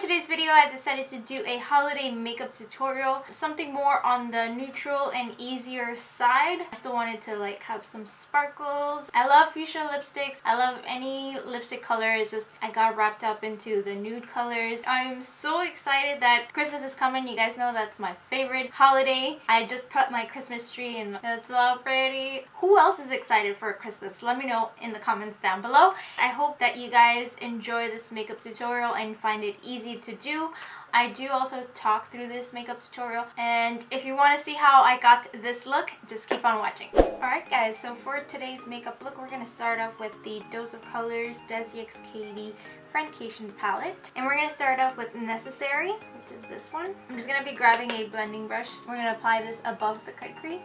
today's video, I decided to do a holiday makeup tutorial, something more on the neutral and easier side. I still wanted to like have some sparkles. I love fuchsia lipsticks. I love any lipstick color. It's just I got wrapped up into the nude colors. I'm so excited that Christmas is coming. You guys know that's my favorite holiday. I just cut my Christmas tree and it's all pretty. Who else is excited for Christmas? Let me know in the comments down below. I hope that you guys enjoy this makeup tutorial and find it easy to do. I do also talk through this makeup tutorial, and if you want to see how I got this look, just keep on watching. Alright guys, so for today's makeup look, we're going to start off with the Dose of Colors Desi X Katie Friendcation palette, and we're going to start off with Necessary, which is this one. I'm just going to be grabbing a blending brush. We're going to apply this above the cut crease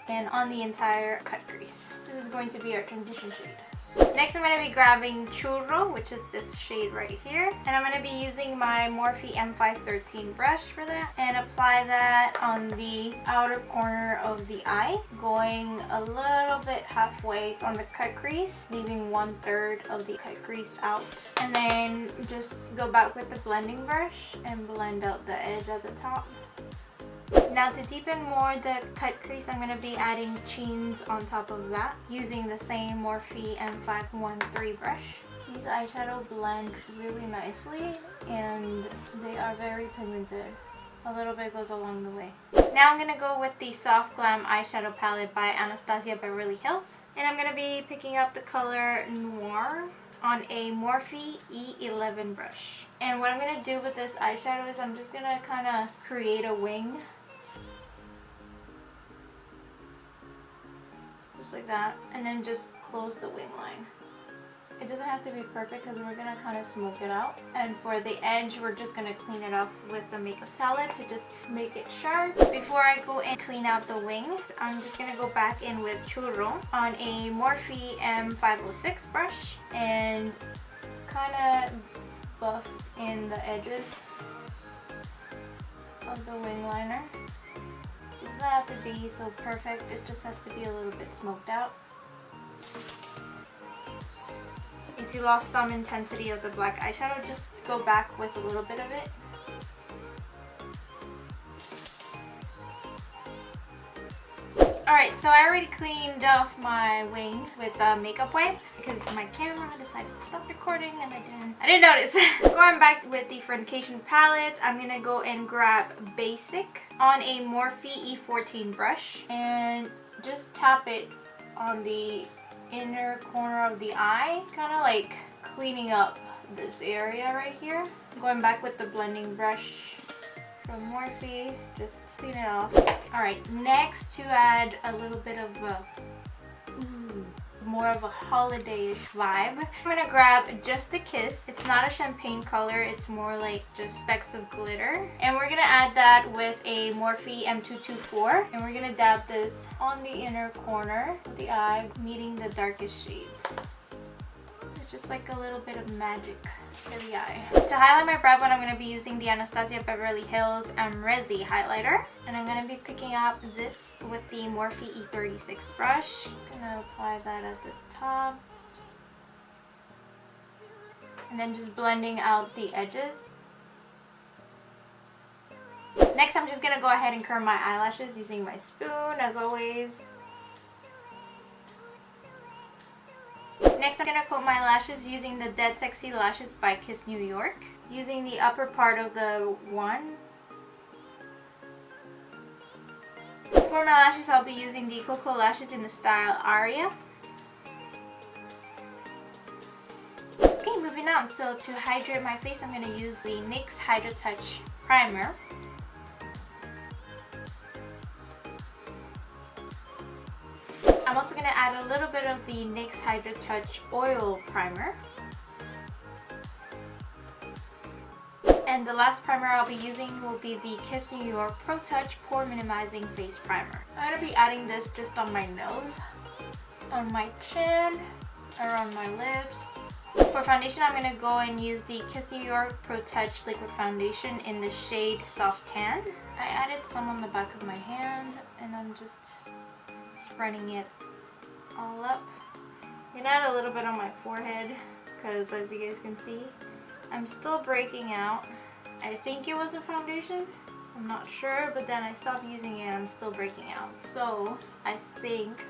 and on the entire cut crease. This is going to be our transition shade. Next, I'm going to be grabbing Churro, which is this shade right here. And I'm going to be using my Morphe M513 brush for that. And apply that on the outer corner of the eye. Going a little bit halfway on the cut crease. Leaving 1/3 of the cut crease out. And then just go back with the blending brush and blend out the edge at the top. Now to deepen more the cut crease, I'm going to be adding Cheens on top of that using the same Morphe M513 brush. These eyeshadow blend really nicely and they are very pigmented. A little bit goes a long way. Now I'm going to go with the Soft Glam eyeshadow palette by Anastasia Beverly Hills. And I'm going to be picking up the color Noir on a Morphe E11 brush. And what I'm going to do with this eyeshadow is I'm just going to kind of create a wing. Just like that. And then just close the wing line. It doesn't have to be perfect because we're going to kind of smoke it out. And for the edge, we're just going to clean it up with the makeup palette to just make it sharp. Before I go and clean out the wings, I'm just going to go back in with Churro on a Morphe M506 brush and kind of buff in the edges of the wing liner. It doesn't have to be so perfect, it just has to be a little bit smoked out. If you lost some intensity of the black eyeshadow, just go back with a little bit of it. Alright, so I already cleaned off my wing with a makeup wipe because my camera decided to stop recording and I didn't notice. Going back with the Friendcation palette, I'm going to go and grab Basic on a Morphe E14 brush and just tap it on the inner corner of the eye, kind of like cleaning up this area right here. Going back with the blending brush from Morphe, just clean it off. Alright, next to add a little bit of more of a holiday-ish vibe, I'm gonna grab Just a Kiss. It's not a champagne color, it's more like just specks of glitter. And we're gonna add that with a Morphe M224. And we're gonna dab this on the inner corner of the eye, meeting the darkest shades. It's just like a little bit of magic for the eye. To highlight my brow bone, I'm going to be using the Anastasia Beverly Hills Amrezy Highlighter. And I'm going to be picking up this with the Morphe E36 brush. I'm going to apply that at the top. And then just blending out the edges. Next, I'm just going to go ahead and curl my eyelashes using my spoon, as always. Next, I'm going to coat my lashes using the Dead Sexy Lashes by Kiss New York. Using the upper part of the one. For my lashes, I'll be using the Koko lashes in the style Aria. Okay, moving on. So to hydrate my face, I'm going to use the NYX Hydra Touch Primer. I'm also going to add a little bit of the NYX Hydra Touch Oil Primer. And the last primer I'll be using will be the Kiss New York Pro Touch Pore Minimizing Face Primer. I'm going to be adding this just on my nose, on my chin, around my lips. For foundation, I'm going to go and use the Kiss New York Pro Touch Liquid Foundation in the shade Soft Tan. I added some on the back of my hand and I'm just spreading it all up. I'm gonna add a little bit on my forehead because, as you guys can see, I'm still breaking out. I think it was a foundation. I'm not sure, but then I stopped using it and I'm still breaking out. So I think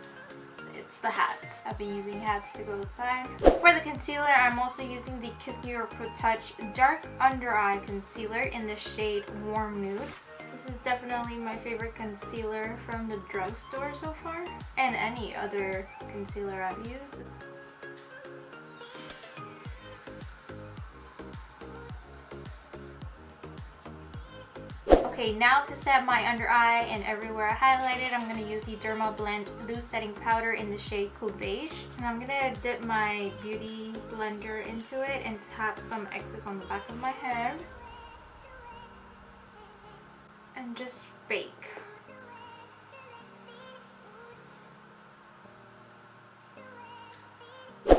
it's the hats. I've been using hats to go outside. For the concealer, I'm also using the Kiss New York Pro Touch Dark Under Eye Concealer in the shade Warm Nude. This is definitely my favorite concealer from the drugstore so far, and any other concealer I've used. Okay, now to set my under eye and everywhere I highlighted, I'm going to use the Derma Blend Loose Setting Powder in the shade Cool Beige. And I'm going to dip my beauty blender into it and tap some excess on the back of my head. And just bake.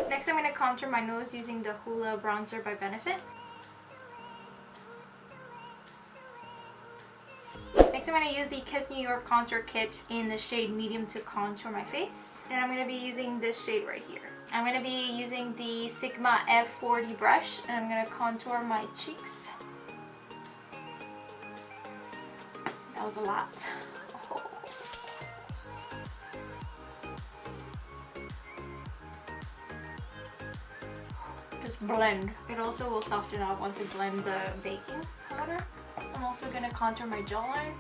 Next, I'm going to contour my nose using the Hoola Bronzer by Benefit. Next, I'm going to use the Kiss New York Contour Kit in the shade Medium to contour my face. And I'm going to be using this shade right here. I'm going to be using the Sigma F40 brush and I'm going to contour my cheeks. That was a lot. Oh. Just blend. It also will soften up once you blend the baking powder. I'm also going to contour my jawline.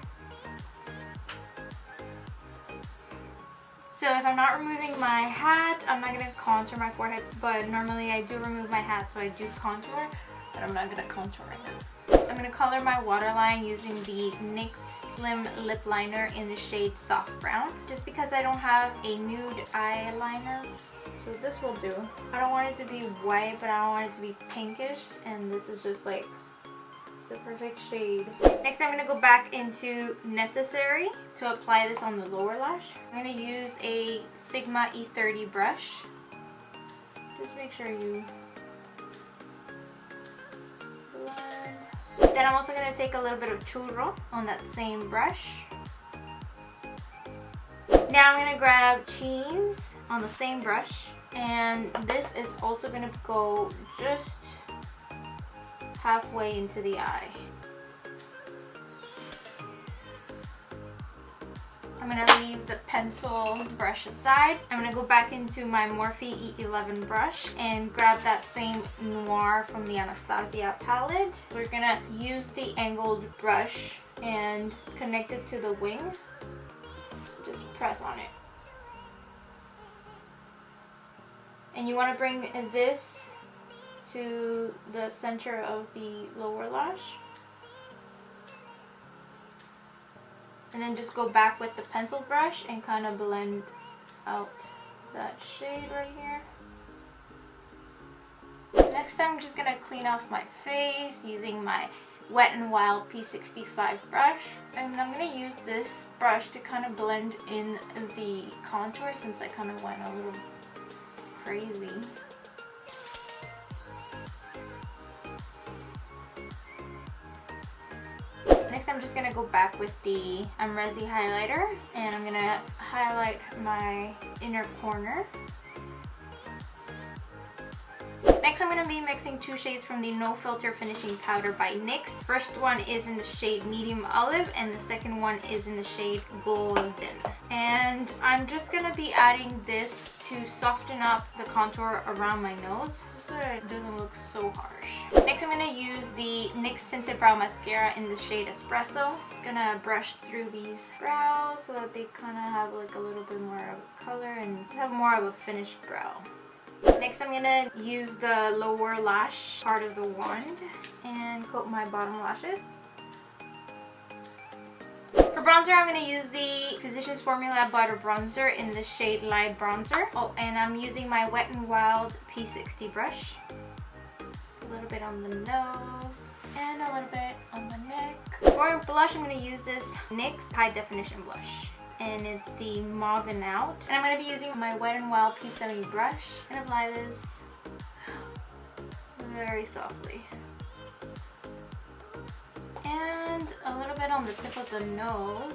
So if I'm not removing my hat, I'm not going to contour my forehead, but normally I do remove my hat, so I do contour, but I'm not going to contour right now. I'm going to color my waterline using the NYX Slim Lip Liner in the shade Soft Brown, just because I don't have a nude eyeliner. So this will do. I don't want it to be white, but I don't want it to be pinkish, and this is just like the perfect shade. Next, I'm going to go back into Necessary to apply this on the lower lash. I'm going to use a Sigma E30 brush. Just make sure you blend. Then I'm also going to take a little bit of Churro on that same brush. Now I'm going to grab Cheens on the same brush, and this is also going to go just halfway into the eye. I'm going to leave the pencil brush aside. I'm going to go back into my Morphe E11 brush and grab that same Noir from the Anastasia palette. We're going to use the angled brush and connect it to the wing. Just press on it. And you want to bring this to the center of the lower lash. And then just go back with the pencil brush and kind of blend out that shade right here. Next, I'm just going to clean off my face using my Wet n Wild P65 brush. And I'm going to use this brush to kind of blend in the contour since I kind of went a little crazy. Next, I'm just going to go back with the Amrezy Highlighter and I'm going to highlight my inner corner. Next, I'm going to be mixing two shades from the No Filter Finishing Powder by NYX. First one is in the shade Medium Olive and the second one is in the shade Golden. And I'm just going to be adding this to soften up the contour around my nose so that it doesn't look so harsh. Next, I'm going to use the NYX Tinted Brow Mascara in the shade Espresso. Just going to brush through these brows so that they kind of have like a little bit more of a color and have more of a finished brow. Next, I'm going to use the lower lash part of the wand and coat my bottom lashes. For bronzer, I'm going to use the Physicians Formula Butter Bronzer in the shade Light Bronzer. Oh, and I'm using my Wet n Wild P60 brush. A little bit on the nose and a little bit on the neck. For blush, I'm going to use this NYX High Definition Blush. And it's the Mauve and Out. And I'm going to be using my Wet n Wild P70 brush and apply this very softly. And a little bit on the tip of the nose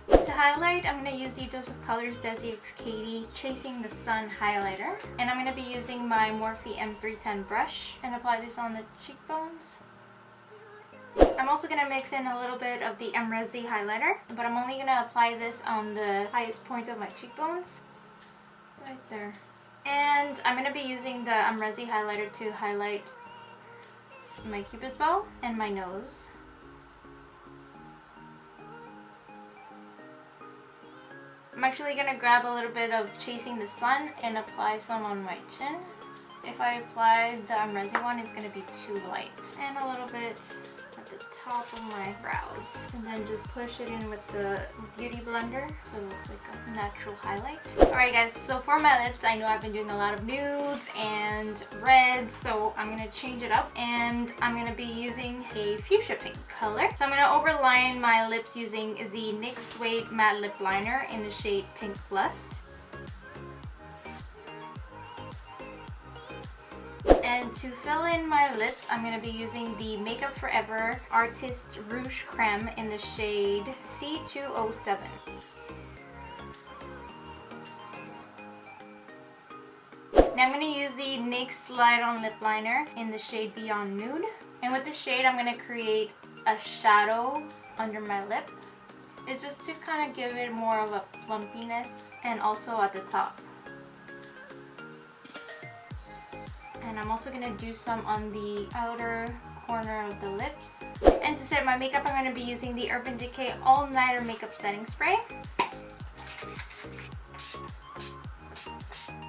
to To highlight, I'm going to use the Dose of Colors Desi X Katie Chasing the Sun highlighter. And I'm going to be using my Morphe M310 brush and apply this on the cheekbones. I'm also going to mix in a little bit of the Amrezy highlighter, but I'm only going to apply this on the highest point of my cheekbones. Right there. And I'm going to be using the Amrezy highlighter to highlight my cupid's bow and my nose. I'm actually going to grab a little bit of Chasing the Sun and apply some on my chin. If I apply the Amrezy one, it's going to be too light. And a little bit at the top of my brows. And then just push it in with the Beauty Blender so it looks like a natural highlight. Alright guys, so for my lips, I know I've been doing a lot of nudes and reds, so I'm going to change it up. And I'm going to be using a fuchsia pink color. So I'm going to overline my lips using the NYX Suede Matte Lip Liner in the shade Pink Lust. And to fill in my lips, I'm going to be using the Makeup Forever Artist Rouge Creme in the shade C207. Now I'm going to use the NYX Slide On Lip Liner in the shade Beyond Nude. And with the shade, I'm going to create a shadow under my lip. It's just to kind of give it more of a plumpiness, and also at the top. And I'm also going to do some on the outer corner of the lips. And to set my makeup, I'm going to be using the Urban Decay All Nighter Makeup Setting Spray.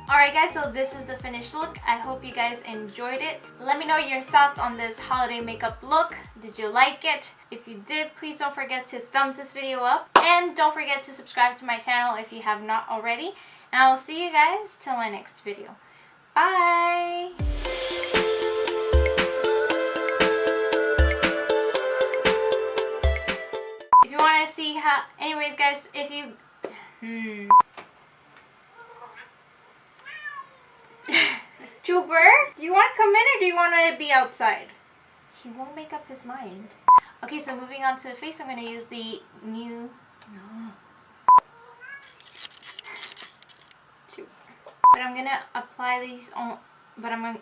Alright guys, so this is the finished look. I hope you guys enjoyed it. Let me know your thoughts on this holiday makeup look. Did you like it? If you did, please don't forget to thumbs this video up. And don't forget to subscribe to my channel if you have not already. And I will see you guys till my next video. Bye! If you want to see how... Anyways guys, if you... Trooper, do you want to come in or do you want to be outside? He won't make up his mind. Okay, so moving on to the face, I'm going to use the new... But I'm going to apply these on... But I'm going to...